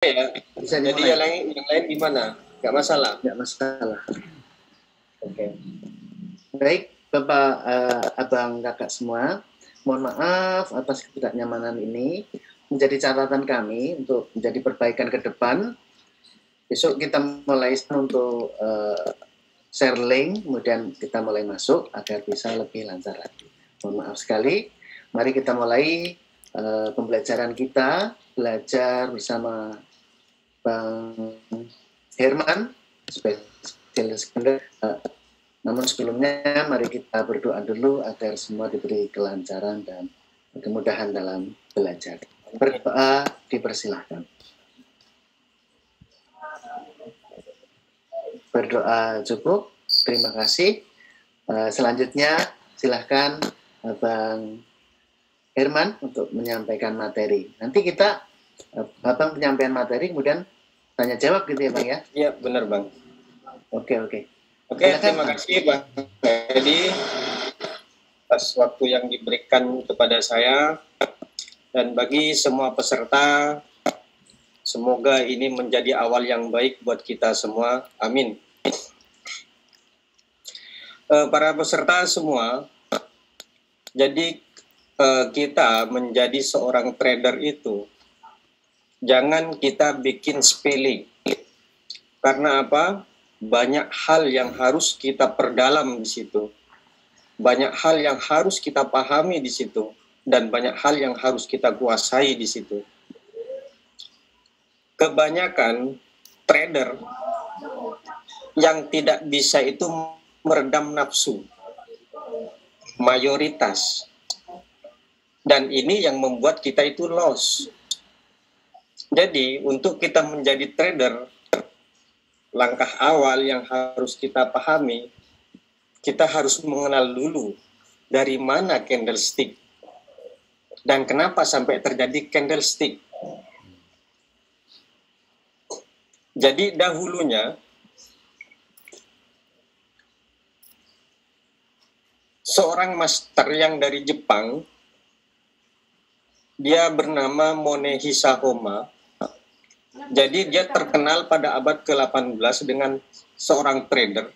Ya. Bisa Jadi dimulai. yang lain gimana? Nggak masalah. Nggak masalah. Oke. Baik, Bapak, Abang, Kakak semua, mohon maaf atas ketidaknyamanan ini. Menjadi catatan kami untuk menjadi perbaikan ke depan. Besok kita mulai untuk share link, kemudian kita mulai masuk agar bisa lebih lancar lagi. Mohon maaf sekali. Mari kita mulai pembelajaran kita, belajar bersama Bang Herman, spesialis sekunder. Namun sebelumnya mari kita berdoa dulu agar semua diberi kelancaran dan kemudahan dalam belajar. Berdoa dipersilahkan. Berdoa cukup. Terima kasih. Selanjutnya silahkan Bang Herman untuk menyampaikan materi. Nanti kita Abang penyampaian materi kemudian tanya jawab gitu ya Bang ya? Iya benar Bang. Oke. Oke, terima kasih Bang Edi atas waktu yang diberikan kepada saya dan bagi semua peserta. Semoga ini menjadi awal yang baik buat kita semua. Amin. Para peserta semua, jadi kita menjadi seorang trader itu jangan kita bikin spelling. Karena apa? Banyak hal yang harus kita perdalam di situ. Banyak hal yang harus kita pahami di situ. Dan banyak hal yang harus kita kuasai di situ. Kebanyakan trader yang tidak bisa itu meredam nafsu. Mayoritas. Dan ini yang membuat kita itu loss. Jadi untuk kita menjadi trader, langkah awal yang harus kita pahami, kita harus mengenal dulu dari mana candlestick dan kenapa sampai terjadi candlestick. Jadi dahulunya seorang master yang dari Jepang, dia bernama Monehisa Homa. Jadi dia terkenal pada abad ke-18 dengan seorang trader.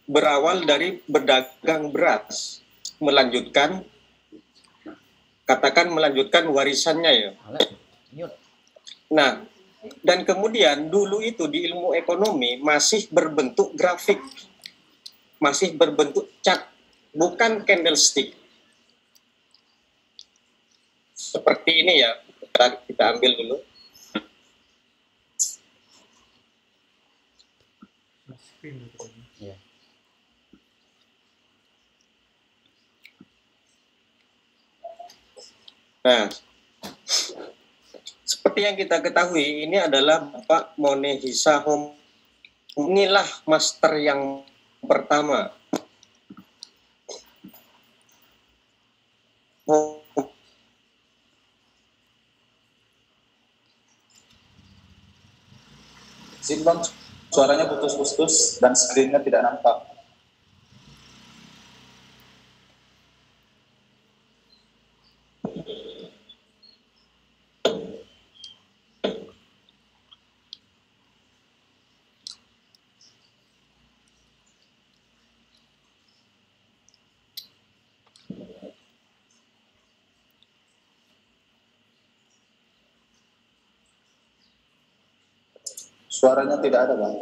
Berawal dari berdagang beras, melanjutkan warisannya ya. Nah, dan kemudian dulu itu di ilmu ekonomi masih berbentuk grafik, masih berbentuk chart, bukan candlestick. Seperti ini ya, kita ambil dulu. Nah, seperti yang kita ketahui, ini adalah Bapak Monehisa Homa. Inilah master yang pertama. Simbang, suaranya putus-putus dan screen-nya tidak nampak. Suaranya tidak ada, Bang.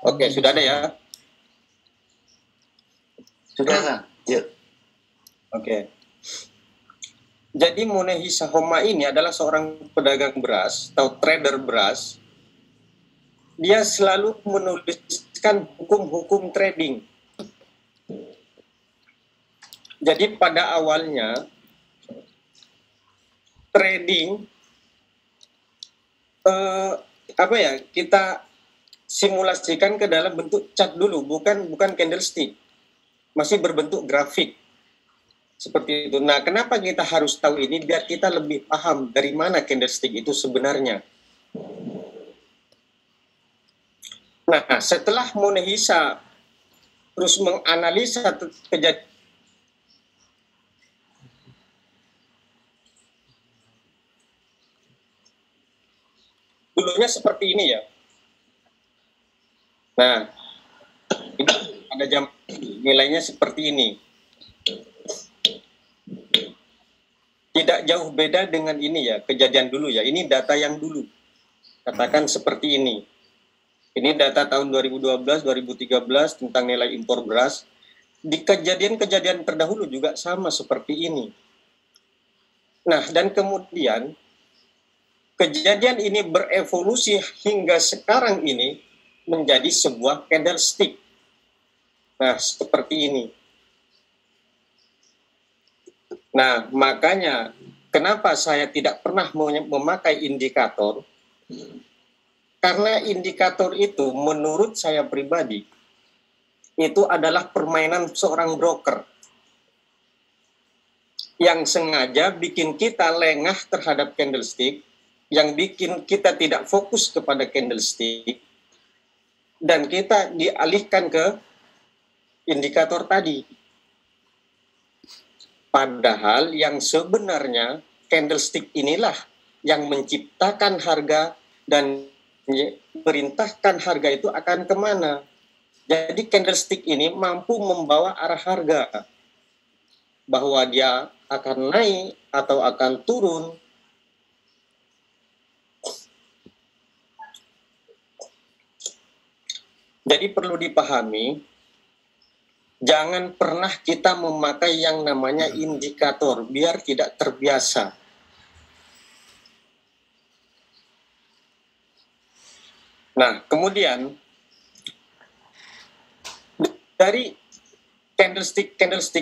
Oke, sudah ada ya? Sudah, yuk. Oke. Jadi Monehisa Homa ini adalah seorang pedagang beras atau trader beras. Dia selalu menuliskan hukum-hukum trading. Jadi pada awalnya trading kita simulasikan ke dalam bentuk chart dulu, bukan candlestick, masih berbentuk grafik seperti itu. Nah, kenapa kita harus tahu ini biar kita lebih paham dari mana candlestick itu sebenarnya. Nah, setelah Monehisa terus menganalisa kejadian dulunya seperti ini ya. Nah, ini ada jam nilainya seperti ini. Tidak jauh beda dengan ini ya, kejadian dulu ya. Ini data yang dulu. Katakan seperti ini. Ini data tahun 2012, 2013 tentang nilai impor beras. Di kejadian-kejadian terdahulu juga sama seperti ini. Nah, dan kemudian kejadian ini berevolusi hingga sekarang ini menjadi sebuah candlestick. Nah, seperti ini. Nah, makanya kenapa saya tidak pernah memakai indikator? Karena indikator itu menurut saya pribadi itu adalah permainan seorang broker yang sengaja bikin kita lengah terhadap candlestick, yang bikin kita tidak fokus kepada candlestick, dan kita dialihkan ke indikator tadi. Padahal yang sebenarnya candlestick inilah yang menciptakan harga dan perintahkan harga itu akan kemana. Jadi candlestick ini mampu membawa arah harga, bahwa dia akan naik atau akan turun. Jadi perlu dipahami, jangan pernah kita memakai yang namanya indikator, biar tidak terbiasa. Nah, kemudian dari candlestick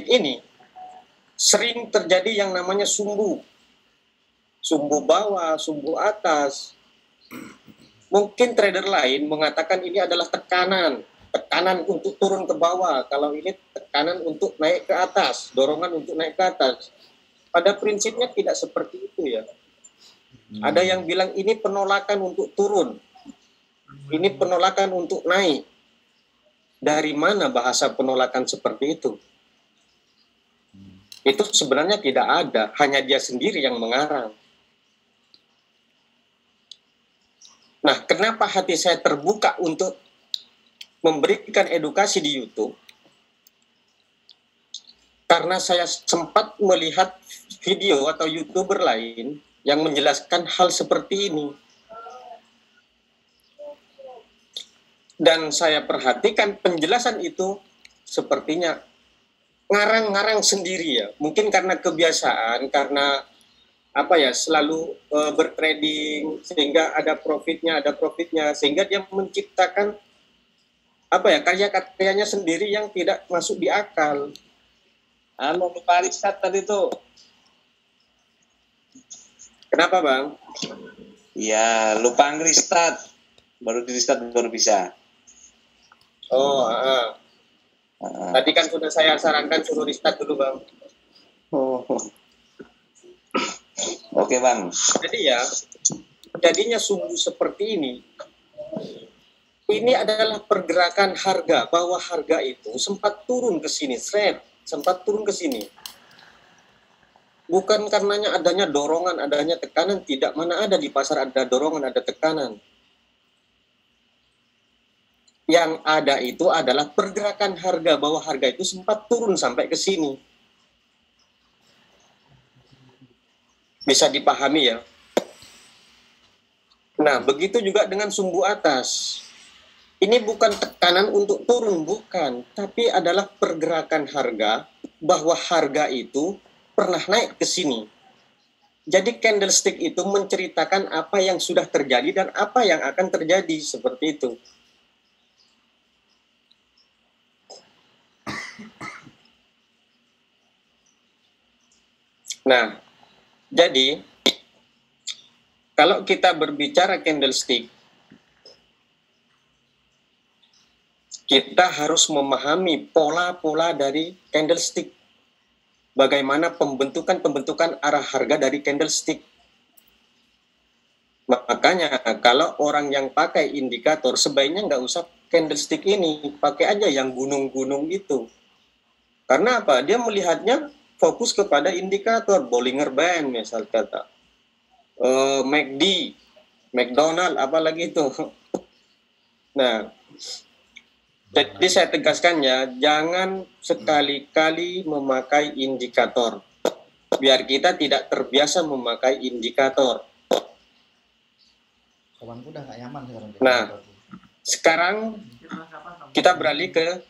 ini sering terjadi yang namanya sumbu bawah, sumbu atas. Mungkin trader lain mengatakan ini adalah tekanan untuk turun ke bawah, kalau ini tekanan untuk naik ke atas, dorongan untuk naik ke atas. Pada prinsipnya tidak seperti itu ya. Ada yang bilang ini penolakan untuk turun, ini penolakan untuk naik. Dari mana bahasa penolakan seperti itu? Itu sebenarnya tidak ada, hanya dia sendiri yang mengarang. Nah, kenapa hati saya terbuka untuk memberikan edukasi di YouTube? Karena saya sempat melihat video atau YouTuber lain yang menjelaskan hal seperti ini. Dan saya perhatikan penjelasan itu sepertinya ngarang-ngarang sendiri ya. Mungkin karena kebiasaan, karena selalu bertrading, sehingga ada profitnya, sehingga dia menciptakan karya-karyanya sendiri yang tidak masuk di akal. Lupa riset tadi tuh. Kenapa bang? Ya, lupa nge-restart. Baru di-restart baru bisa. Tadi kan sudah saya sarankan suruh restart dulu bang. Oke bang. Jadi ya, jadinya sumbu seperti ini adalah pergerakan harga, bahwa harga itu sempat turun ke sini, sempat turun ke sini. Bukan karenanya adanya dorongan, adanya tekanan, tidak. Mana ada di pasar ada dorongan, ada tekanan. Yang ada itu adalah pergerakan harga, bahwa harga itu sempat turun sampai ke sini. Bisa dipahami ya. Nah, begitu juga dengan sumbu atas. Ini bukan tekanan untuk turun, bukan. Tapi adalah pergerakan harga, bahwa harga itu pernah naik ke sini. Jadi candlestick itu menceritakan apa yang sudah terjadi dan apa yang akan terjadi, seperti itu. Nah, jadi kalau kita berbicara candlestick, kita harus memahami pola-pola dari candlestick. Bagaimana pembentukan arah harga dari candlestick. Makanya kalau orang yang pakai indikator sebaiknya nggak usah candlestick ini, pakai aja yang gunung-gunung itu. Karena apa? Dia melihatnya fokus kepada indikator Bollinger Band misal kata, MACD, McDonald, apalagi itu. Nah, jadi saya tegaskan ya, jangan sekali-kali memakai indikator. Biar kita tidak terbiasa memakai indikator. Kawanku udah gak nyaman sekarang. Nah, sekarang kita beralih ke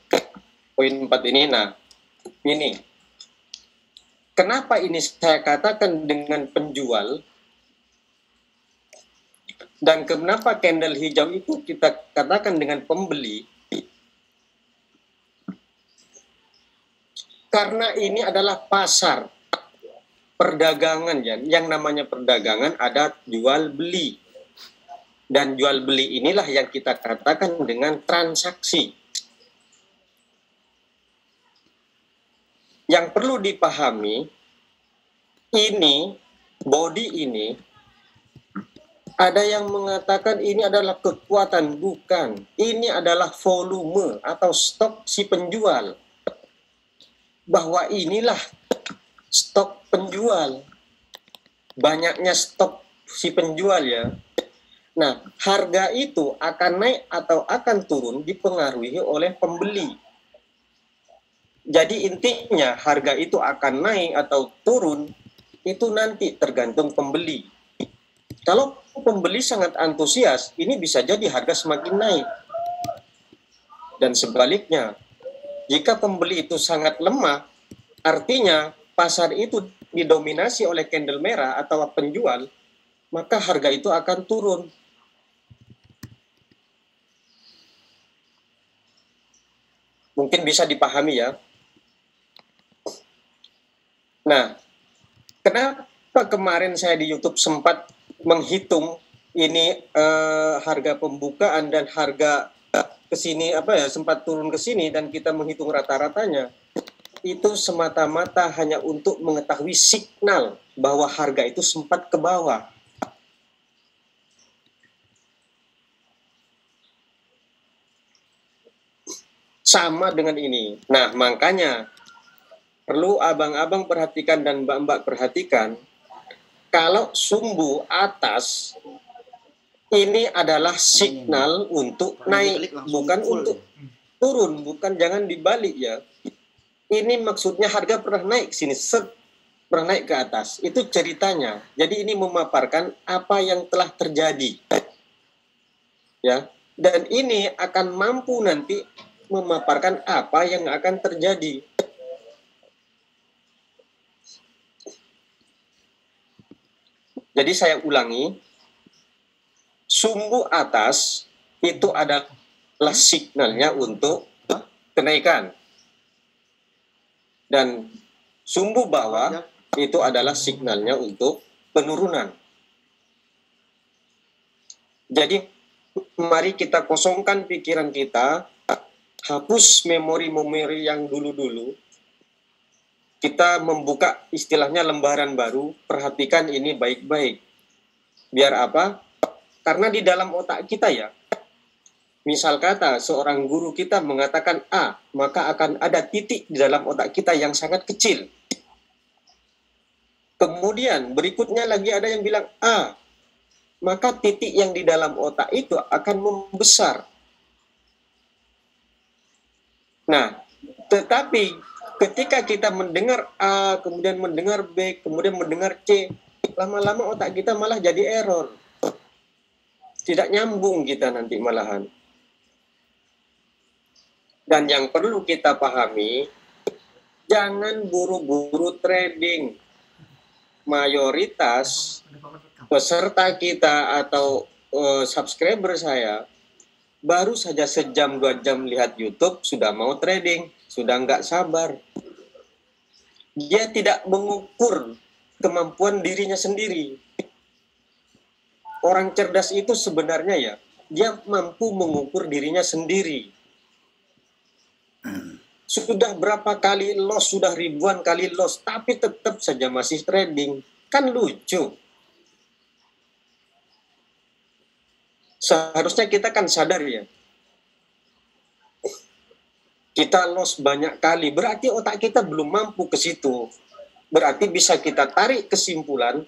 poin 4 ini. Nah, ini. Kenapa ini saya katakan dengan penjual? Dan kenapa candle hijau itu kita katakan dengan pembeli? Karena ini adalah pasar perdagangan ya. Yang namanya perdagangan ada jual beli. Dan jual beli inilah yang kita katakan dengan transaksi. Yang perlu dipahami, ini, body ini, ada yang mengatakan ini adalah kekuatan, bukan. Ini adalah volume atau stok si penjual. Bahwa inilah stok penjual. Banyaknya stok si penjual ya. Nah, harga itu akan naik atau akan turun dipengaruhi oleh pembeli. Jadi intinya harga itu akan naik atau turun itu nanti tergantung pembeli. Kalau pembeli sangat antusias, ini bisa jadi harga semakin naik. Dan sebaliknya, jika pembeli itu sangat lemah, artinya pasar itu didominasi oleh candle merah atau penjual, maka harga itu akan turun. Mungkin bisa dipahami ya. Nah, kenapa kemarin saya di YouTube sempat menghitung ini harga pembukaan dan harga kesini sempat turun ke sini dan kita menghitung rata-ratanya. Itu semata-mata hanya untuk mengetahui signal bahwa harga itu sempat ke bawah. Sama dengan ini. Nah, makanya perlu abang-abang perhatikan dan mbak-mbak perhatikan, kalau sumbu atas ini adalah signal untuk naik, bukan untuk turun, bukan, jangan dibalik ya. Ini maksudnya harga pernah naik sini, pernah naik ke atas. Itu ceritanya. Jadi ini memaparkan apa yang telah terjadi. Ya. Dan ini akan mampu nanti memaparkan apa yang akan terjadi. Jadi saya ulangi, sumbu atas itu adalah signalnya untuk kenaikan. Dan sumbu bawah itu adalah signalnya untuk penurunan. Jadi mari kita kosongkan pikiran kita, hapus memori-memori yang dulu-dulu. Kita membuka istilahnya lembaran baru, perhatikan ini baik-baik. Biar apa? Karena di dalam otak kita ya, misal kata seorang guru kita mengatakan A, maka akan ada titik di dalam otak kita yang sangat kecil. Kemudian berikutnya lagi ada yang bilang A, maka titik yang di dalam otak itu akan membesar. Nah, tetapi ketika kita mendengar A, kemudian mendengar B, kemudian mendengar C, lama-lama otak kita malah jadi error. Tidak nyambung kita nanti malahan. Dan yang perlu kita pahami, jangan buru-buru trading. Mayoritas peserta kita atau subscriber saya baru saja sejam 2 jam lihat YouTube sudah mau trading, sudah nggak sabar. Dia tidak mengukur kemampuan dirinya sendiri. Orang cerdas itu sebenarnya ya, dia mampu mengukur dirinya sendiri. Sudah berapa kali loss, sudah ribuan kali loss, tapi tetap saja masih trading. Kan lucu. Seharusnya kita kan sadar ya, kita loss banyak kali, berarti otak kita belum mampu ke situ. Berarti bisa kita tarik kesimpulan,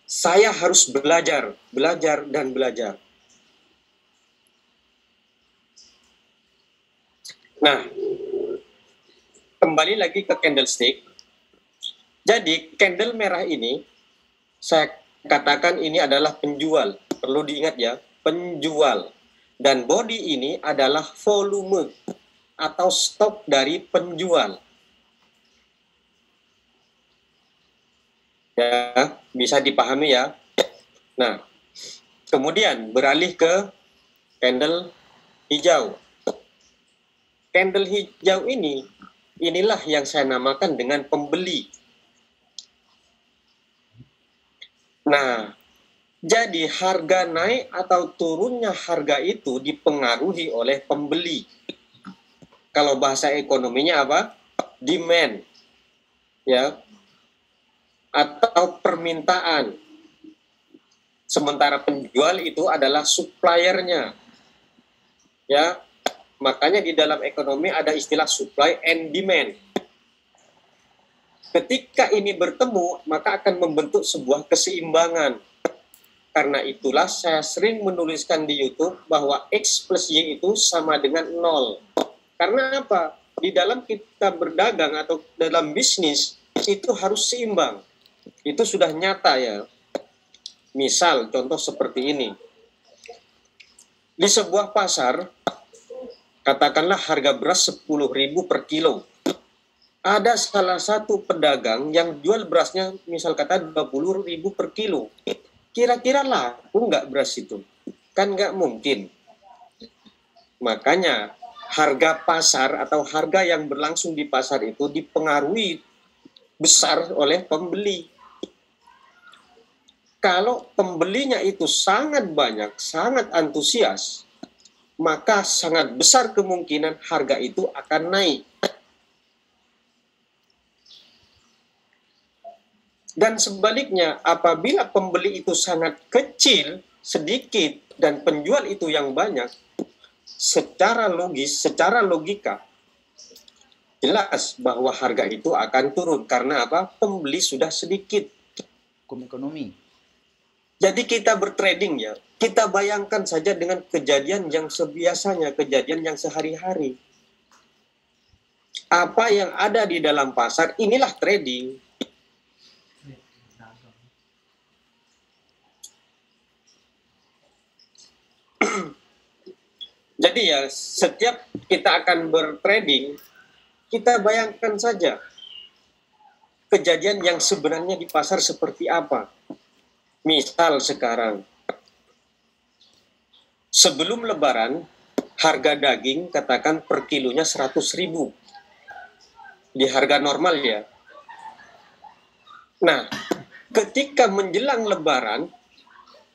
saya harus belajar, belajar, dan belajar. Nah, kembali lagi ke candlestick. Jadi, candle merah ini, saya katakan ini adalah penjual. Perlu diingat ya, penjual. Dan body ini adalah volume atau stok dari penjual. Ya, bisa dipahami ya. Nah, kemudian beralih ke candle hijau. Candle hijau ini, inilah yang saya namakan dengan pembeli. Nah, jadi harga naik atau turunnya harga itu dipengaruhi oleh pembeli. Kalau bahasa ekonominya apa? Demand. Ya. Atau permintaan. Sementara penjual itu adalah suppliernya. Ya. Makanya di dalam ekonomi ada istilah supply and demand. Ketika ini bertemu, maka akan membentuk sebuah keseimbangan. Karena itulah saya sering menuliskan di YouTube bahwa X plus Y itu sama dengan 0. Karena apa? Di dalam kita berdagang atau dalam bisnis, itu harus seimbang. Itu sudah nyata ya. Misal, contoh seperti ini. Di sebuah pasar, katakanlah harga beras 10.000 per kilo. Ada salah satu pedagang yang jual berasnya misal kata 20.000 per kilo. Kira-kira laku nggak beras itu? Kan nggak mungkin. Makanya harga pasar atau harga yang berlangsung di pasar itu dipengaruhi besar oleh pembeli. Kalau pembelinya itu sangat banyak, sangat antusias, maka sangat besar kemungkinan harga itu akan naik. Dan sebaliknya, apabila pembeli itu sangat kecil, sedikit, dan penjual itu yang banyak, secara logis, secara logika, jelas bahwa harga itu akan turun. Karena apa? Pembeli sudah sedikit. Ekonomi. Jadi kita bertrading ya, kita bayangkan saja dengan kejadian yang sebiasanya, kejadian yang sehari-hari. Apa yang ada di dalam pasar, inilah trading. Jadi ya, setiap kita akan bertrading, kita bayangkan saja kejadian yang sebenarnya di pasar seperti apa. Misal sekarang, sebelum lebaran, harga daging katakan per kilonya 100.000. Di harga normal ya. Nah, ketika menjelang lebaran,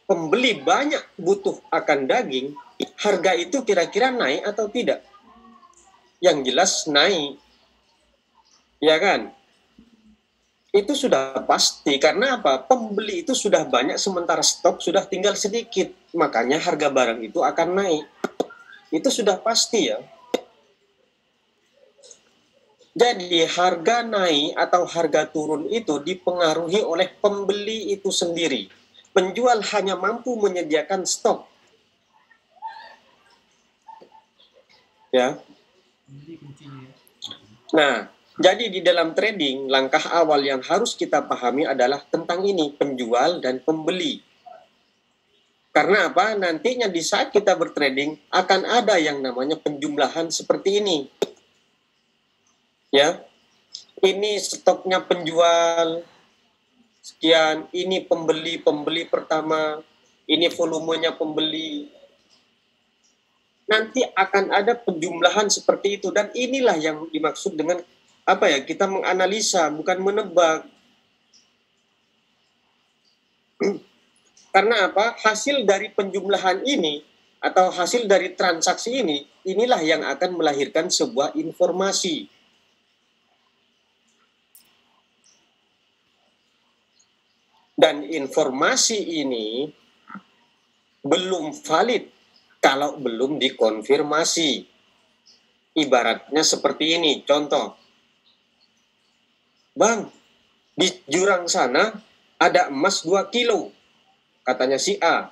pembeli banyak butuh akan daging, harga itu kira-kira naik atau tidak? Yang jelas naik. Ya kan? Itu sudah pasti. Karena apa? Pembeli itu sudah banyak sementara stok sudah tinggal sedikit. Makanya harga barang itu akan naik. Itu sudah pasti ya. Jadi harga naik atau harga turun itu dipengaruhi oleh pembeli itu sendiri. Penjual hanya mampu menyediakan stok. Ya. Nah, jadi di dalam trading, langkah awal yang harus kita pahami adalah tentang ini, penjual dan pembeli. Karena apa? Nantinya di saat kita bertrading, akan ada yang namanya penjumlahan seperti ini. Ya, ini stoknya penjual, sekian, ini pembeli pertama, ini volumenya pembeli. Nanti akan ada penjumlahan seperti itu, dan inilah yang dimaksud dengan apa ya, kita menganalisa, bukan menebak. Karena apa? Hasil dari penjumlahan ini atau hasil dari transaksi ini, inilah yang akan melahirkan sebuah informasi. Dan informasi ini belum valid kalau belum dikonfirmasi. Ibaratnya seperti ini, contoh. Bang, di jurang sana ada emas 2 kilo, katanya si A.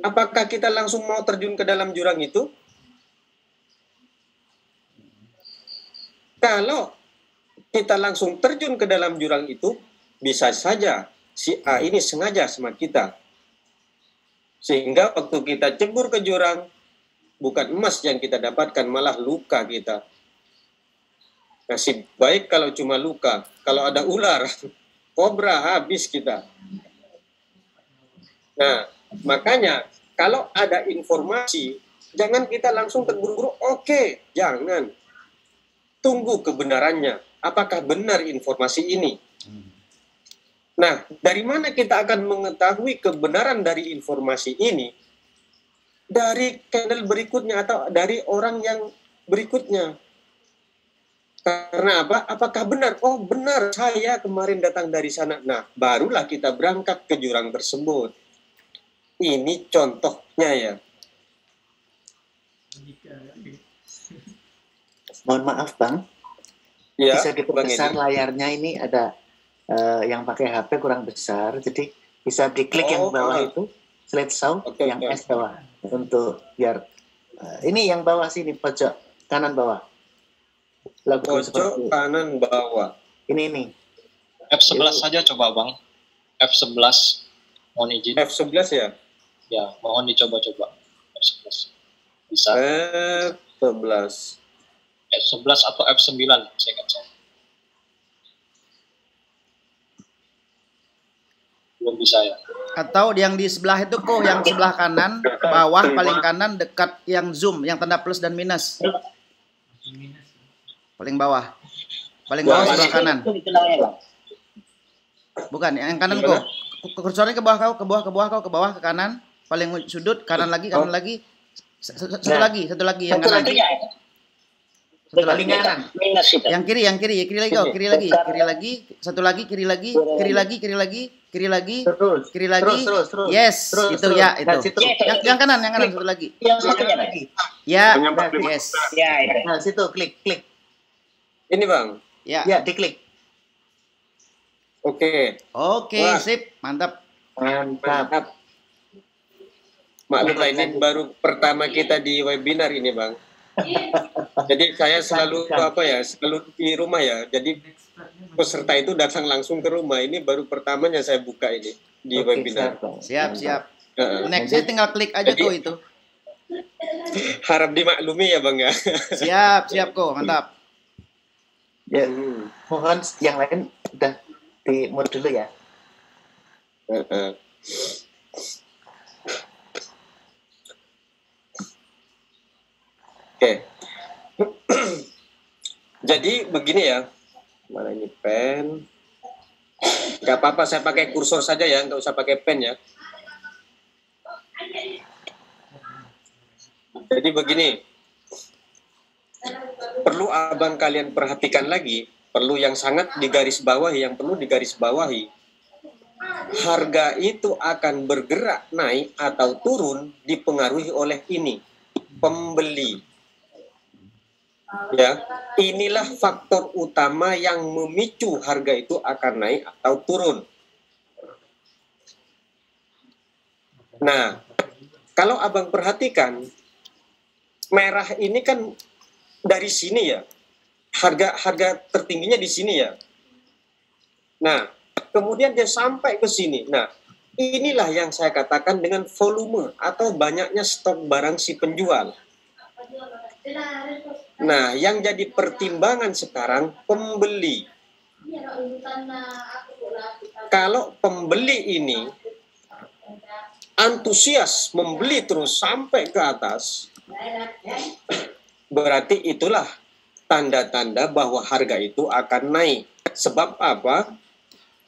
Apakah kita langsung mau terjun ke dalam jurang itu? Kalau kita langsung terjun ke dalam jurang itu, bisa saja si A ini sengaja sama kita. Sehingga waktu kita cebur ke jurang, bukan emas yang kita dapatkan, malah luka kita. Nasib baik kalau cuma luka. Kalau ada ular, kobra, habis kita. Nah, makanya kalau ada informasi, jangan kita langsung terburu-buru, oke, jangan. Tunggu kebenarannya. Apakah benar informasi ini? Nah, dari mana kita akan mengetahui kebenaran dari informasi ini? Dari channel berikutnya atau dari orang yang berikutnya. Karena apa? Apakah benar? Oh, benar, saya kemarin datang dari sana. Nah, barulah kita berangkat ke jurang tersebut. Ini contohnya ya. Mohon maaf Bang, Ya, bisa Bang diperbesar Edi. layarnya, ini ada yang pakai HP kurang besar, jadi bisa diklik yang bawah itu, slideshow, Oke, yang oke. S bawah, untuk biar ini yang bawah sini, pojok kanan bawah. Logo Pojok seperti kanan bawah. ini. F11 saja coba Bang. F11. Mohon izin. F11 ya? Ya, mohon dicoba-coba. F11. Bisa. F11. F11 atau F9, saya ingat saya. Belum bisa ya. Atau yang di sebelah itu kok, yang sebelah kanan, bawah paling kanan dekat yang zoom, yang tanda plus dan minus. Paling bawah. Paling bawah sebelah kanan. Bukan, yang kanan kok. Kursornya ke bawah kau, ke bawah, ke kanan. Paling sudut, kanan lagi. Satu lagi yang kanan. Satu lagi. Yang kiri lagi kau, kiri lagi, satu lagi, kiri lagi. Terus. Yes, Terus, itu terus. ya, Nah, itu. situ. Yang kanan, satu lagi. Yang satunya lagi. Ya, Menyambar yes. Nah, situ klik. Ini Bang. Ya. Ya, diklik. Oke. Oke, Wah. sip, mantap. Mantap. Mantap. Maklum lah, ini baru pertama kita di webinar ini Bang. Jadi saya selalu selalu di rumah ya. Jadi peserta itu datang langsung ke rumah. Ini baru pertamanya saya buka ini di Oke, webinar. Siap. Heeh. Nextnya tinggal klik aja Jadi- kok itu. Harap dimaklumi ya Bang ya. Siap kok, mantap. Ya, mohon yang lain udah di mute dulu ya. Heeh. Oke. Jadi begini ya. Mana ini pen? Gak apa-apa, saya pakai kursor saja ya, nggak usah pakai pen ya. Jadi begini. Perlu abang kalian perhatikan lagi, perlu yang sangat digarisbawahi, yang perlu digarisbawahi. Harga itu akan bergerak naik atau turun dipengaruhi oleh ini, pembeli. Ya, inilah faktor utama yang memicu harga itu akan naik atau turun. Nah, kalau abang perhatikan, merah ini kan dari sini ya, harga tertingginya di sini ya. Nah, kemudian dia sampai ke sini. Nah, inilah yang saya katakan dengan volume atau banyaknya stok barang si penjual. Nah, yang jadi pertimbangan sekarang pembeli. Kalau pembeli ini antusias membeli terus sampai ke atas, berarti itulah tanda-tanda bahwa harga itu akan naik. Sebab apa?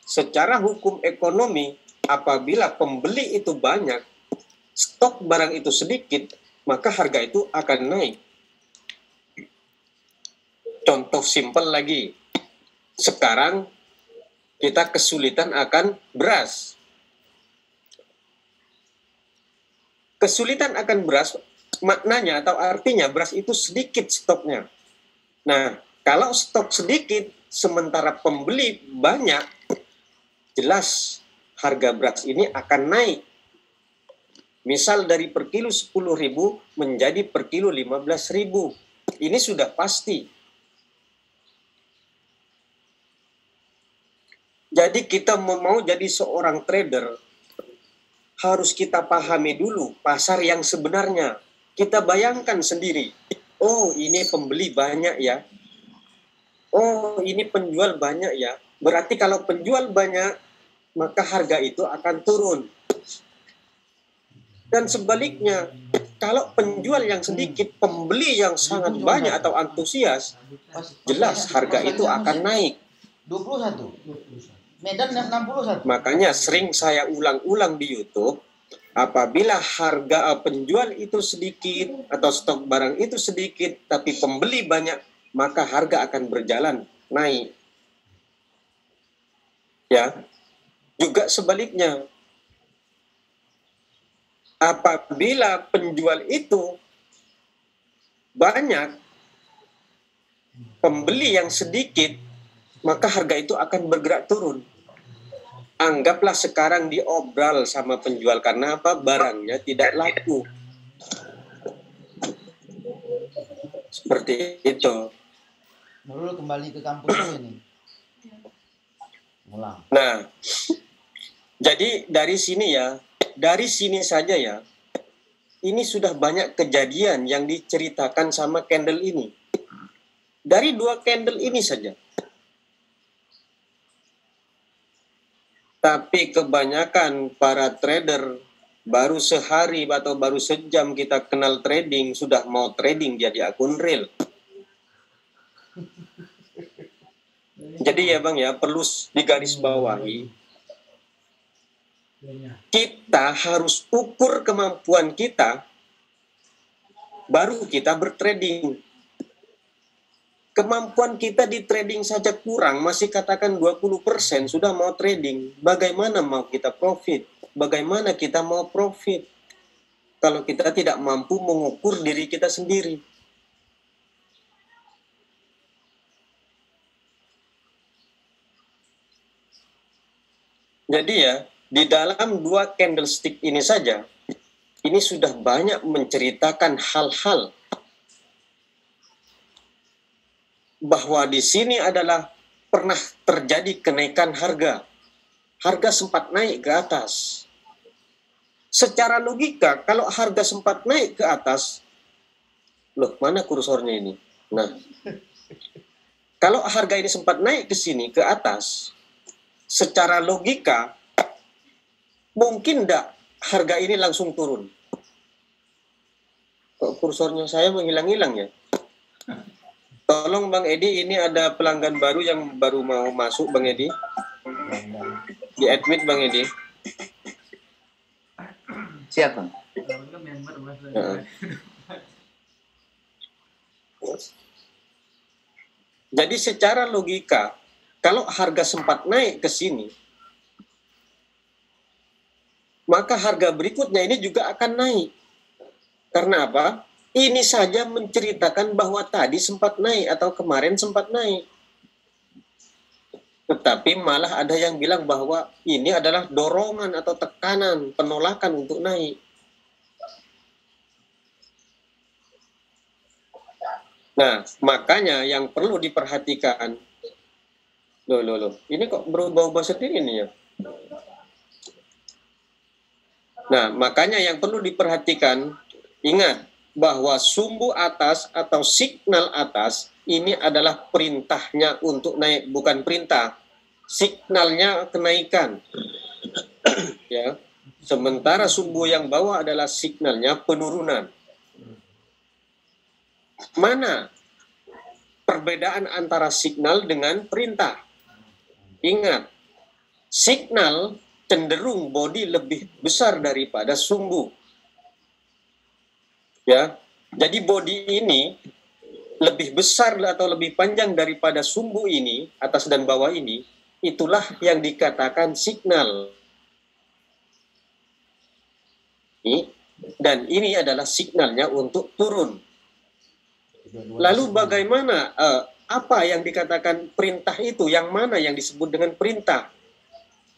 Secara hukum ekonomi, apabila pembeli itu banyak, stok barang itu sedikit, maka harga itu akan naik. Contoh simpel lagi. Sekarang kita kesulitan akan beras. kesulitan akan beras, maknanya atau artinya beras itu sedikit stoknya. Nah, kalau stok sedikit, sementara pembeli banyak, jelas harga beras ini akan naik. Misal dari per kilo 10.000 menjadi per kilo 15.000. Ini sudah pasti. Jadi kita mau jadi seorang trader, harus kita pahami dulu pasar yang sebenarnya. Kita bayangkan sendiri, oh ini pembeli banyak ya, oh ini penjual banyak ya. Berarti kalau penjual banyak, maka harga itu akan turun. Dan sebaliknya, kalau penjual yang sedikit, pembeli yang sangat banyak atau antusias, jelas harga itu akan naik. 21. Medan 61. Makanya sering saya ulang-ulang di YouTube, apabila harga penjual itu sedikit atau stok barang itu sedikit, tapi pembeli banyak, maka harga akan berjalan naik. Ya, juga sebaliknya, apabila penjual itu banyak, pembeli yang sedikit, maka harga itu akan bergerak turun. Anggaplah sekarang diobral sama penjual karena apa? Barangnya tidak laku. Seperti itu. Nurul kembali ke kampus ini. Ulang. Nah, jadi dari sini saja ya, ini sudah banyak kejadian yang diceritakan sama candle ini. Dari 2 candle ini saja. Tapi kebanyakan para trader baru sehari atau baru sejam kita kenal trading, sudah mau trading jadi akun real. Jadi ya Bang ya, perlu digarisbawahi. Kita harus ukur kemampuan kita, baru kita bertrading. Kemampuan kita di trading saja kurang, masih katakan 20% sudah mau trading. Bagaimana mau kita profit? Bagaimana kita mau profit? Kalau kita tidak mampu mengukur diri kita sendiri. Jadi ya, di dalam 2 candlestick ini saja, ini sudah banyak menceritakan hal-hal bahwa di sini adalah pernah terjadi kenaikan harga. Harga sempat naik ke atas. Secara logika, kalau harga sempat naik ke atas, loh mana kursornya ini? Nah, kalau harga ini sempat naik ke sini, ke atas, secara logika, mungkin enggak harga ini langsung turun? Kok kursornya saya menghilang-hilang ya? Tolong Bang Edi, ini ada pelanggan baru yang baru mau masuk Bang Edi. Di admit Bang Edi. Siapa? Jadi secara logika, kalau harga sempat naik ke sini, maka harga berikutnya ini juga akan naik. Karena apa? Ini saja menceritakan bahwa tadi sempat naik atau kemarin sempat naik. Tetapi malah ada yang bilang bahwa ini adalah dorongan atau tekanan, penolakan untuk naik. Nah, makanya yang perlu diperhatikan, loh, ini kok berubah-ubah sendiri nih ya. Nah, makanya yang perlu diperhatikan, ingat, bahwa sumbu atas atau signal atas ini adalah perintahnya untuk naik, bukan perintah. Signalnya kenaikan. Ya. Sementara sumbu yang bawah adalah signalnya penurunan. Mana perbedaan antara signal dengan perintah? Ingat, signal cenderung body lebih besar daripada sumbu. Ya, jadi body ini lebih besar atau lebih panjang daripada sumbu ini, atas dan bawah ini, itulah yang dikatakan signal. Ini Dan ini adalah signalnya untuk turun. Lalu bagaimana, apa yang dikatakan perintah itu, yang mana yang disebut dengan perintah?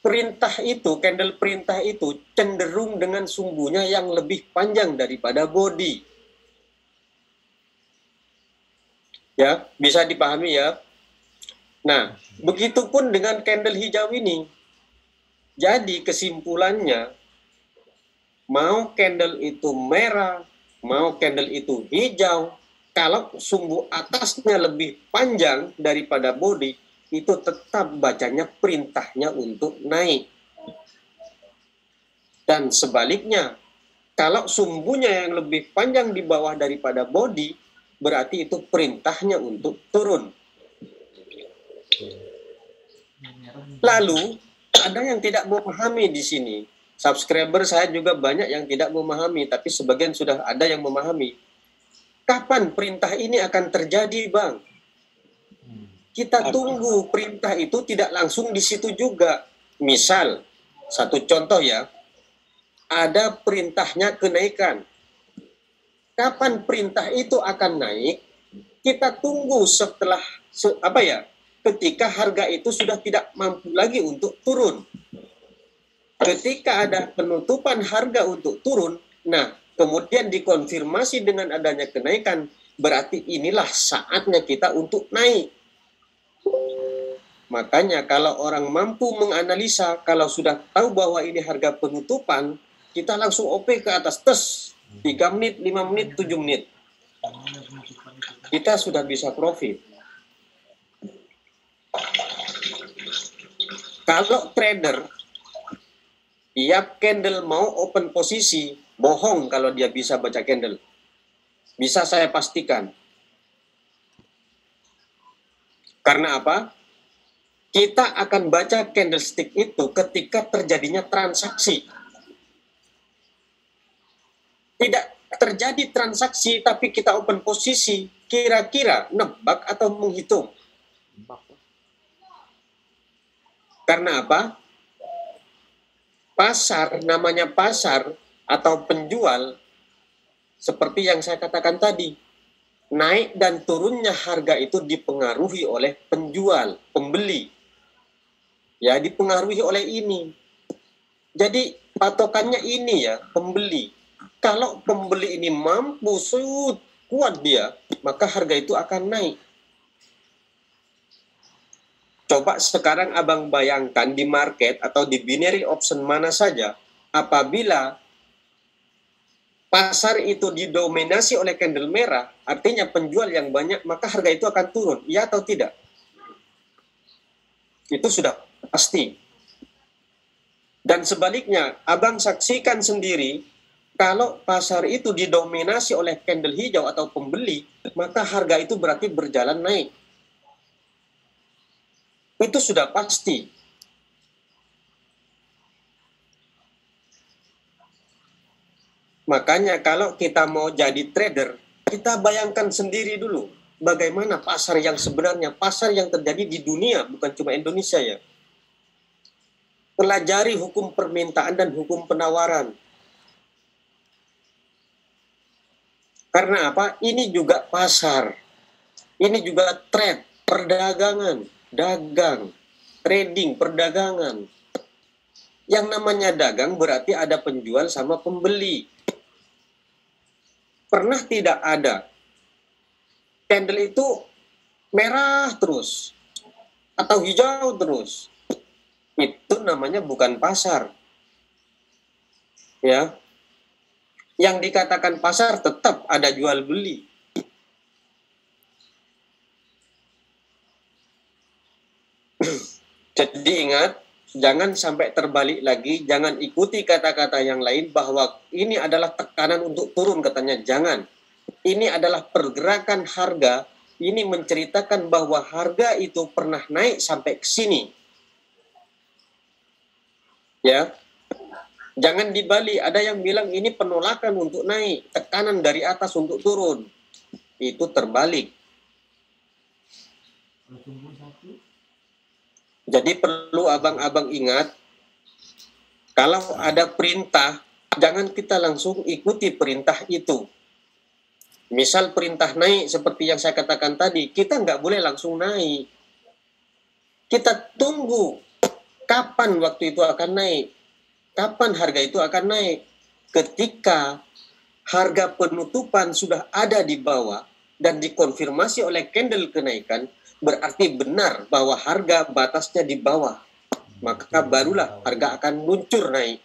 Perintah itu, candle perintah itu cenderung dengan sumbunya yang lebih panjang daripada body. Ya, bisa dipahami ya. Nah, begitupun dengan candle hijau ini. Jadi kesimpulannya, mau candle itu merah, mau candle itu hijau, kalau sumbu atasnya lebih panjang daripada body, itu tetap bacanya perintahnya untuk naik. Dan sebaliknya, kalau sumbunya yang lebih panjang di bawah daripada body, berarti itu perintahnya untuk turun. Lalu, ada yang tidak memahami di sini. Subscriber saya juga banyak yang tidak memahami, tapi sebagian sudah ada yang memahami. Kapan perintah ini akan terjadi, Bang? Kita tunggu perintah itu tidak langsung di situ juga. Misal, satu contoh ya, ada perintahnya kenaikan. Kapan perintah itu akan naik? Kita tunggu setelah ketika harga itu sudah tidak mampu lagi untuk turun. Ketika ada penutupan harga untuk turun, nah kemudian dikonfirmasi dengan adanya kenaikan, berarti inilah saatnya kita untuk naik. Makanya kalau orang mampu menganalisa, kalau sudah tahu bahwa ini harga penutupan, kita langsung OP ke atas, 3 menit, 5 menit, 7 menit. Kita sudah bisa profit. Kalau trader, tiap candle mau open posisi, bohong kalau dia bisa baca candle. Bisa saya pastikan. Karena apa? Kita akan baca candlestick itu ketika terjadinya transaksi. Tidak terjadi transaksi, tapi kita open posisi, kira-kira nebak atau menghitung. Karena apa? Pasar, namanya pasar atau penjual, seperti yang saya katakan tadi, naik dan turunnya harga itu dipengaruhi oleh penjual, pembeli. Ya, dipengaruhi oleh ini. Jadi patokannya ini ya, pembeli. Kalau pembeli ini mampu, kuat dia, maka harga itu akan naik. Coba sekarang abang bayangkan di market atau di binary option mana saja, apabila pasar itu didominasi oleh candle merah, artinya penjual yang banyak, maka harga itu akan turun, iya atau tidak? Itu sudah pasti. Dan sebaliknya, abang saksikan sendiri, kalau pasar itu didominasi oleh candle hijau atau pembeli, maka harga itu berarti berjalan naik. Itu sudah pasti. Makanya kalau kita mau jadi trader, kita bayangkan sendiri dulu bagaimana pasar yang sebenarnya, pasar yang terjadi di dunia, bukan cuma Indonesia ya. Pelajari hukum permintaan dan hukum penawaran. Karena apa? Ini juga pasar. Ini juga trade, perdagangan, dagang, trading, perdagangan. Yang namanya dagang berarti ada penjual sama pembeli. Pernah tidak ada candle itu merah terus atau hijau terus? Itu namanya bukan pasar. Ya. Yang dikatakan pasar tetap ada jual beli. Jadi ingat, jangan sampai terbalik lagi, jangan ikuti kata-kata yang lain bahwa ini adalah tekanan untuk turun, katanya jangan. Ini adalah pergerakan harga, ini menceritakan bahwa harga itu pernah naik sampai ke sini. Ya. Jangan dibalik, ada yang bilang ini penolakan untuk naik, tekanan dari atas untuk turun. Itu terbalik. Jadi perlu abang-abang ingat, kalau ada perintah jangan kita langsung ikuti perintah itu. Misal perintah naik seperti yang saya katakan tadi, kita nggak boleh langsung naik. Kita tunggu kapan waktu itu akan naik, kapan harga itu akan naik. Ketika harga penutupan sudah ada di bawah dan dikonfirmasi oleh candle kenaikan, berarti benar bahwa harga batasnya di bawah. Maka barulah harga akan luncur naik.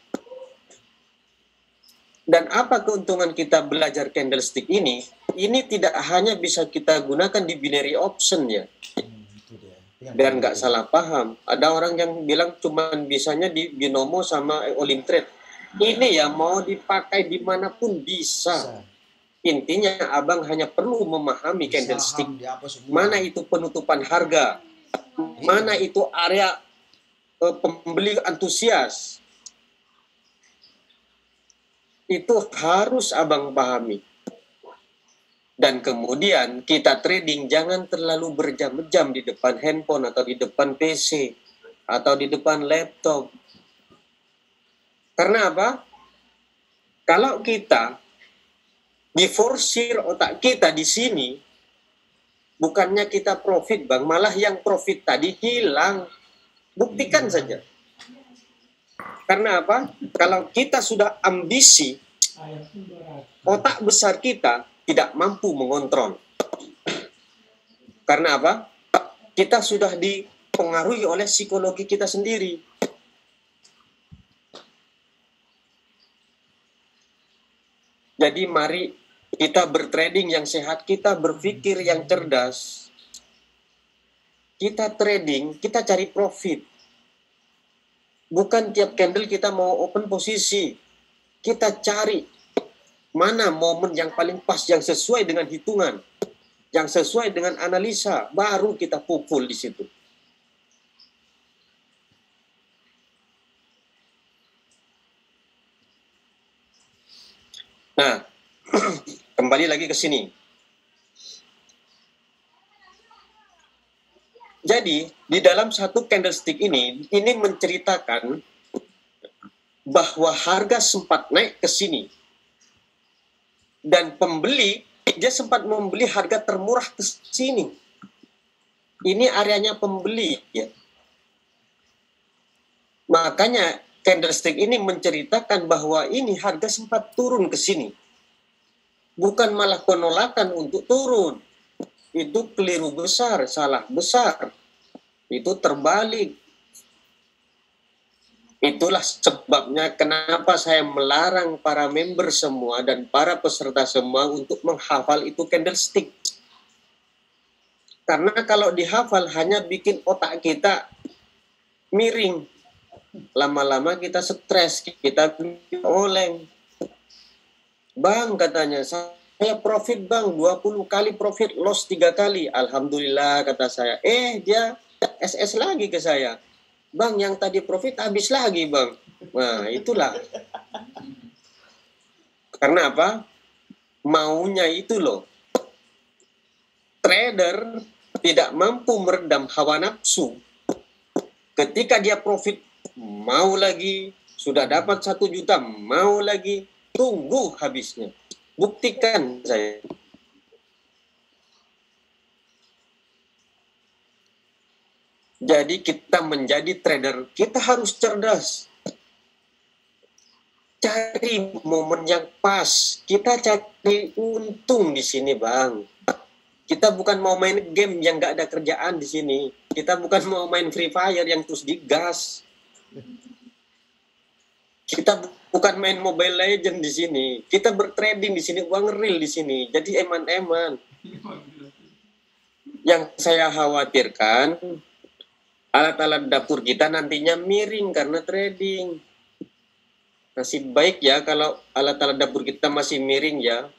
Dan apa keuntungan kita belajar candlestick ini? Ini tidak hanya bisa kita gunakan di binary option ya. Biar nggak salah paham. Ada orang yang bilang cuman bisanya di binomo sama all-in trade. Ini ya mau dipakai dimanapun bisa. Intinya abang hanya perlu memahami candlestick. Mana itu penutupan harga, mana itu area pembeli antusias. Itu harus abang pahami. Dan kemudian kita trading jangan terlalu berjam-jam di depan handphone atau di depan PC atau di depan laptop. Karena apa? Kalau kita diforsir otak kita di sini, bukannya kita profit bang, malah yang profit tadi hilang. Buktikan saja. Karena apa? Kalau kita sudah ambisi, otak besar kita tidak mampu mengontrol. Karena apa? Kita sudah dipengaruhi oleh psikologi kita sendiri. Jadi mari kita bertrading yang sehat, kita berpikir yang cerdas. Kita trading, kita cari profit. Bukan tiap candle kita mau open posisi. Kita cari mana momen yang paling pas, yang sesuai dengan hitungan, yang sesuai dengan analisa, baru kita pukul di situ. Nah, kembali lagi ke sini. Jadi, di dalam satu candlestick ini menceritakan bahwa harga sempat naik ke sini. Dan pembeli, dia sempat membeli harga termurah ke sini. Ini areanya pembeli. Ya. Makanya candlestick ini menceritakan bahwa ini harga sempat turun ke sini. Bukan malah penolakan untuk turun. Itu keliru besar, salah besar. Itu terbalik. Itulah sebabnya kenapa saya melarang para member semua dan para peserta semua untuk menghafal itu candlestick. Karena kalau dihafal hanya bikin otak kita miring. Lama-lama kita stres, kita oleng. Bang katanya, saya profit bang, 20 kali profit, loss 3 kali. Alhamdulillah kata saya. Dia SS lagi ke saya. Bang, yang tadi profit habis lagi bang. Nah, itulah. Karena apa? Maunya itu loh. Trader tidak mampu meredam hawa nafsu. Ketika dia profit, mau lagi. Sudah dapat 1 juta, mau lagi. Tunggu habisnya. Buktikan saya. Jadi kita menjadi trader, kita harus cerdas. Cari momen yang pas. Kita cari untung di sini, Bang. Kita bukan mau main game yang nggak ada kerjaan di sini. Kita bukan mau main Free Fire yang terus digas. Kita bukan main Mobile Legend di sini. Kita bertrading di sini, uang real di sini. Jadi eman-eman. Yang saya khawatirkan, alat-alat dapur kita nantinya miring karena trading. Nasib baik ya kalau alat-alat dapur kita masih miring ya.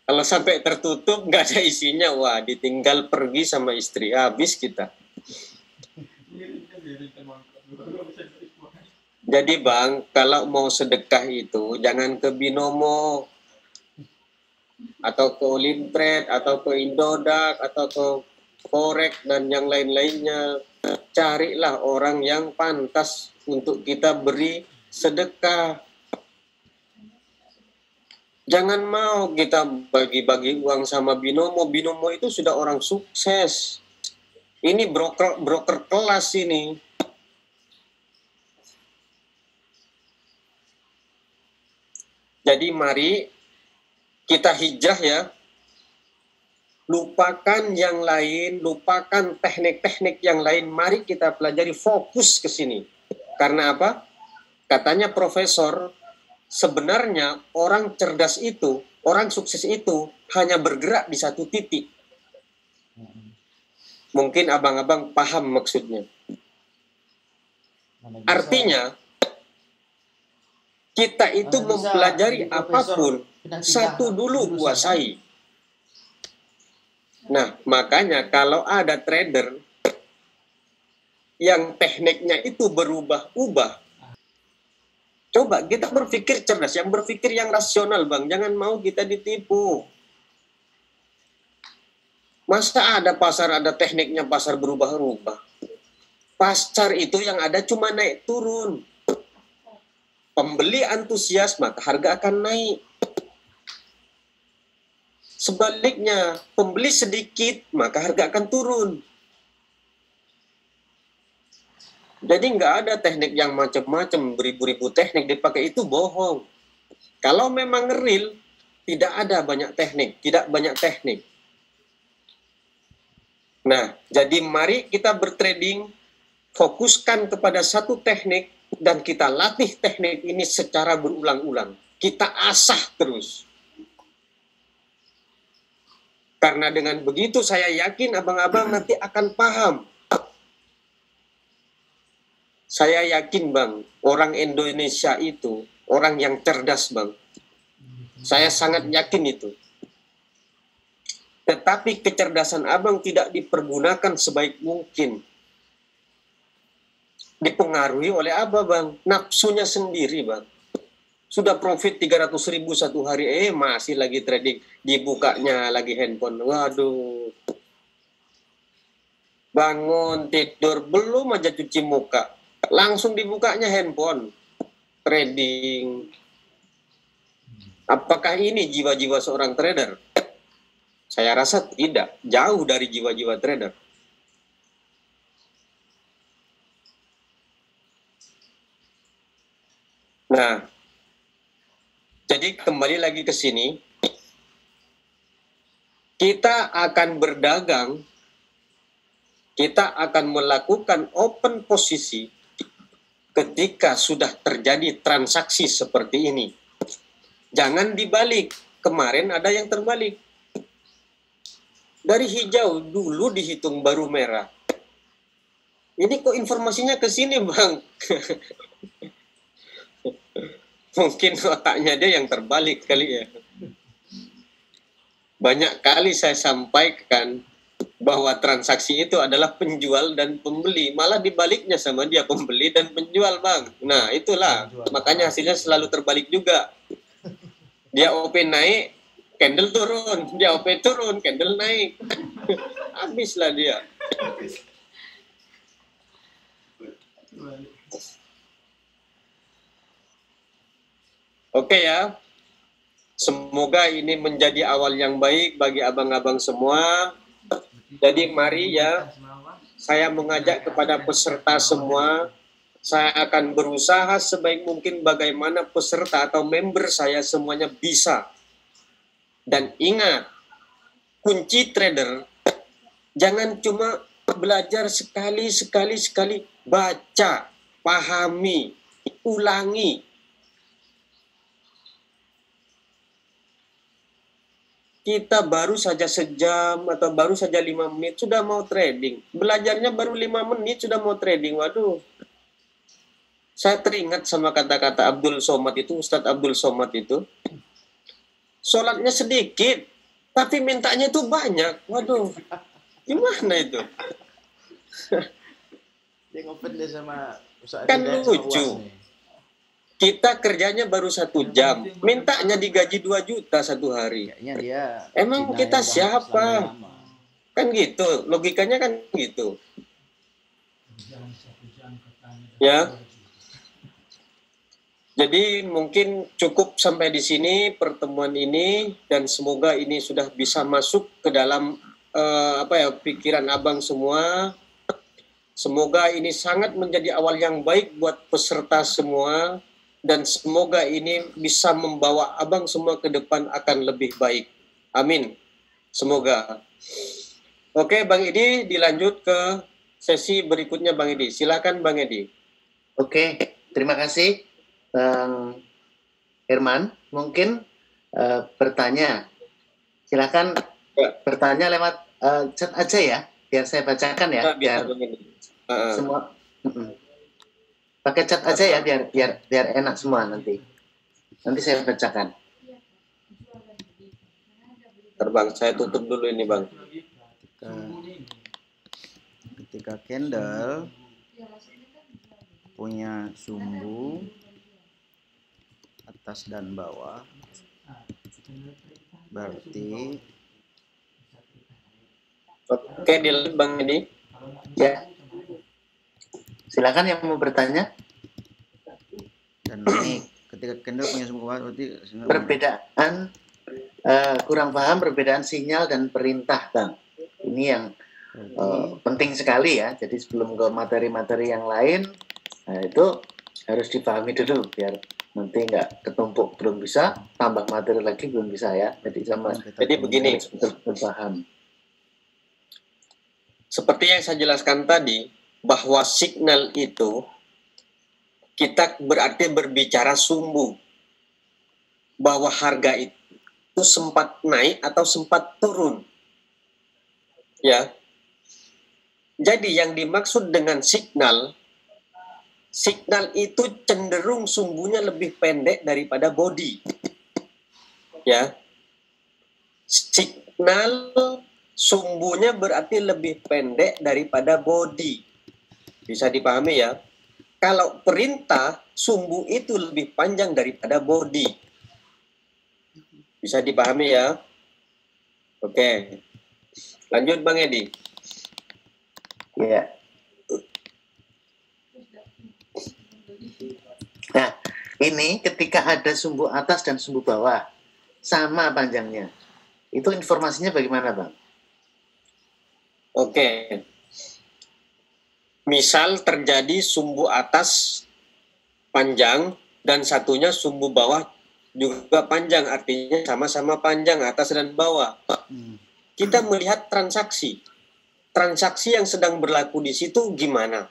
Kalau sampai tertutup nggak ada isinya, wah ditinggal pergi sama istri, habis kita. Jadi Bang, kalau mau sedekah itu jangan ke Binomo atau ke all-in trade atau ke Indodax atau ke Forex dan yang lain-lainnya. Carilah orang yang pantas untuk kita beri sedekah. Jangan mau kita bagi-bagi uang sama binomo. Binomo itu sudah orang sukses. Ini broker kelas ini. Jadi mari kita hijrah ya. Lupakan yang lain, lupakan teknik-teknik yang lain. Mari kita pelajari, fokus ke sini. Karena apa? Katanya profesor, sebenarnya orang cerdas itu, orang sukses itu hanya bergerak di satu titik. Mungkin abang-abang paham maksudnya. Artinya, kita itu mempelajari apapun, satu dulu kuasai. Nah, makanya kalau ada trader yang tekniknya itu berubah-ubah, coba kita berpikir cerdas, yang berpikir yang rasional, Bang. Jangan mau kita ditipu. Masa ada pasar, ada tekniknya pasar berubah-ubah? Pasar itu yang ada cuma naik turun. Pembeli antusias, maka harga akan naik. Sebaliknya, pembeli sedikit, maka harga akan turun. Jadi nggak ada teknik yang macam-macam, beribu-ribu teknik dipakai, itu bohong. Kalau memang real, tidak ada banyak teknik, tidak banyak teknik. Nah, jadi mari kita bertrading, fokuskan kepada satu teknik, dan kita latih teknik ini secara berulang-ulang. Kita asah terus. Karena dengan begitu saya yakin abang-abang nanti akan paham. Saya yakin, Bang, orang Indonesia itu orang yang cerdas, Bang. Saya sangat yakin itu. Tetapi kecerdasan abang tidak dipergunakan sebaik mungkin. Dipengaruhi oleh apa, Bang? Nafsunya sendiri, Bang. Sudah profit 300.000 satu hari, masih lagi trading, dibukanya lagi handphone. Waduh. Bangun, tidur, belum aja cuci muka, langsung dibukanya handphone. Trading. Apakah ini jiwa-jiwa seorang trader? Saya rasa tidak. Jauh dari jiwa-jiwa trader. Nah, jadi kembali lagi ke sini, kita akan berdagang, kita akan melakukan open posisi ketika sudah terjadi transaksi seperti ini. Jangan dibalik, kemarin ada yang terbalik. Dari hijau dulu dihitung baru merah. Ini kok informasinya ke sini, Bang? Mungkin otaknya dia yang terbalik kali ya. Banyak kali saya sampaikan bahwa transaksi itu adalah penjual dan pembeli. Malah dibaliknya sama dia, pembeli dan penjual, Bang. Nah, itulah. Makanya hasilnya selalu terbalik juga. Dia OP naik, candle turun. Dia OP turun, candle naik. Habislah dia. Oke ya, semoga ini menjadi awal yang baik bagi abang-abang semua. Jadi mari ya, saya mengajak kepada peserta semua, saya akan berusaha sebaik mungkin bagaimana peserta atau member saya semuanya bisa. Dan ingat, kunci trader, jangan cuma belajar sekali, baca, pahami, ulangi. Kita baru saja sejam atau baru saja 5 menit sudah mau trading. Belajarnya baru 5 menit sudah mau trading. Waduh. Saya teringat sama kata-kata Abdul Somad itu, Ustadz Abdul Somad itu. Sholatnya sedikit, tapi mintanya itu banyak. Waduh. Gimana itu? Dia ngopen dia sama kan lucu. Kita kerjanya baru 1 jam, mintanya digaji 2 juta satu hari. Dia emang kita siapa? Kan gitu, logikanya kan gitu. Ya. Jadi mungkin cukup sampai di sini pertemuan ini, dan semoga ini sudah bisa masuk ke dalam pikiran abang semua. Semoga ini sangat menjadi awal yang baik buat peserta semua, dan semoga ini bisa membawa abang semua ke depan akan lebih baik. Amin. Semoga. Oke, Bang Edi, dilanjut ke sesi berikutnya, Bang Edi. Silakan, Bang Edi. Oke, terima kasih, Bang Herman. Mungkin bertanya. Silakan bertanya lewat chat aja ya, biar saya bacakan ya. Biar semua pakai chat aja ya, biar enak semua nanti. Nanti saya bacakan. Bang, saya tutup dulu ini, Bang. Ketika candle punya sumbu atas dan bawah, berarti oke, dilanjut Bang Edi. Ya. Silakan yang mau bertanya. Dan naik. Ketika candle punya sumbu bawah, berarti perbedaan kurang paham perbedaan sinyal dan perintah, Bang. Ini yang penting sekali ya. Jadi sebelum ke materi-materi yang lain, itu harus dipahami dulu biar nanti nggak ketumpuk, belum bisa tambah materi lagi belum bisa ya. Jadi begini, berpaham. Seperti yang saya jelaskan tadi, bahwa signal itu kita berarti berbicara sumbu, bahwa harga itu sempat naik atau sempat turun. Ya. Jadi yang dimaksud dengan signal itu cenderung sumbunya lebih pendek daripada body. Ya. Signal sumbunya berarti lebih pendek daripada body. Bisa dipahami ya? Kalau perintah, sumbu itu lebih panjang daripada body. Bisa dipahami ya? Oke. Lanjut Bang Edi. Ya. Nah, ini ketika ada sumbu atas dan sumbu bawah, sama panjangnya. Itu informasinya bagaimana, Bang? Oke. Misal terjadi sumbu atas panjang dan satunya sumbu bawah juga panjang, artinya sama-sama panjang atas dan bawah. Kita melihat transaksi yang sedang berlaku di situ gimana.